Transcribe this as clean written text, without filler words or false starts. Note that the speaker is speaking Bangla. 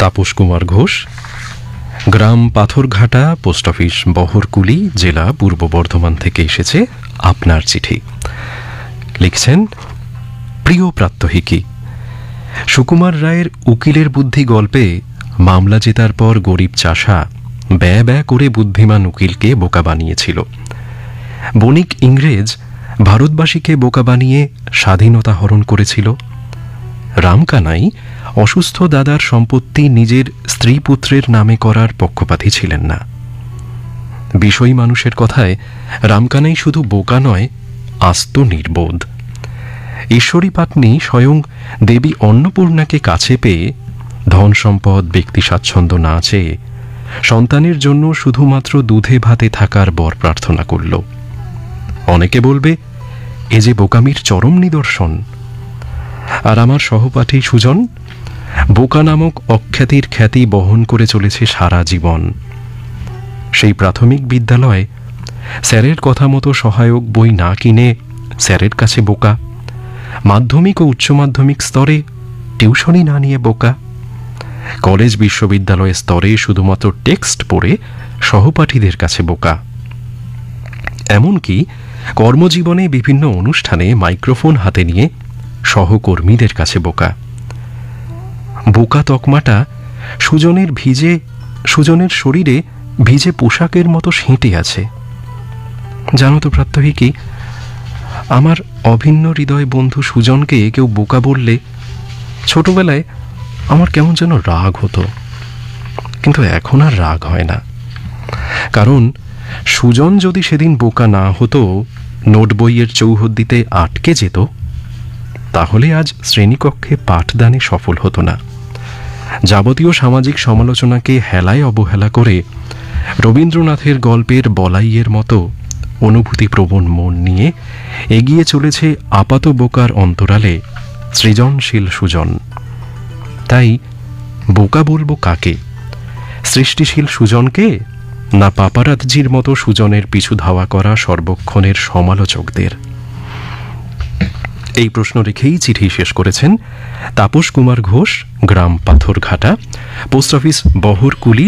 তাপস কুমার ঘোষ, গ্রাম পাথরঘাটা, পোস্ট অফিস বহরকুলি, জেলা পূর্ব বর্ধমান থেকে এসেছে আপনার চিঠি। লিখছেন, প্রিয় প্রাত্যহিকী, সুকুমার রায়ের উকিলের বুদ্ধি গল্পে মামলা জেতার পর গরিব চাষা ব্যয় ব্যয় করে বুদ্ধিমান উকিলকে বোকা বানিয়েছিল। বণিক ইংরেজ ভারতবাসীকে বোকা বানিয়ে স্বাধীনতা হরণ করেছিল। রামকানাই অসুস্থ দাদার সম্পত্তি নিজের স্ত্রী পুত্রের নামে করার পক্ষপাতী ছিলেন না। বিষয়ী মানুষের কথায় রামকানাই শুধু বোকা নয়, আস্ত নির্বোধ। ঈশ্বরী পাটনি স্বয়ং দেবী অন্নপূর্ণাকে কাছে পেয়ে ধন সম্পদ, ব্যক্তি স্বাচ্ছন্দ্য না চেয়ে সন্তানের জন্য শুধুমাত্র দুধে ভাতে থাকার বর প্রার্থনা করল। অনেকে বলবে, এ যে বোকামির চরম নিদর্শন। আর আমার সহপাঠী সুজন বোকা নামক অখ্যাতির খ্যাতি বহন করে চলেছে সারা জীবন। সেই প্রাথমিক বিদ্যালয়ে স্যারের কথা মতো সহায়ক বই না কিনে স্যারের কাছে বোকা, মাধ্যমিক ও উচ্চ মাধ্যমিক স্তরে টিউশনই না নিয়ে বোকা, কলেজ বিশ্ববিদ্যালয় স্তরে শুধুমাত্র টেক্সট পড়ে সহপাঠীদের কাছে বোকা, এমনকি কর্মজীবনে বিভিন্ন অনুষ্ঠানে মাইক্রোফোন হাতে নিয়ে সহকর্মীদের কাছে বোকা। বোকা তকমাটা সুজনের শরীরে ভিজে পোশাকের মতো সেঁটে আছে। জানো তো প্রাত্যহিকী, আমার অভিন্ন হৃদয় বন্ধু সুজনকে কেউ বোকা বললে ছোটবেলায় আমার কেমন যেন রাগ হতো, কিন্তু এখন আর রাগ হয় না। কারণ সুজন যদি সেদিন বোকা না হতো, নোট বইয়ের চৌহদ্দিতে আটকে যেত, তাহলে আজ শ্রেণীকক্ষে পাঠদানে সফল হতো না। যাবতীয় সামাজিক সমালোচনাকে হেলায় অবহেলা করে রবীন্দ্রনাথের গল্পের বলাইয়ের মতো অনুভূতিপ্রবণ মন নিয়ে এগিয়ে চলেছে আপাত বোকার অন্তরালে সৃজনশীল সুজন। তাই বোকা বলবো কাকে? সৃষ্টিশীল সুজনকে, না পাপারাতজির মতো সুজনের পিছু ধাওয়া করা সর্বক্ষণের সমালোচকদের? এই প্রশ্ন রেখেই চিঠি শেষ করেছেন তাপস কুমার ঘোষ, গ্রাম পাথরঘাটা, পোস্ট অফিস বহরকুলি,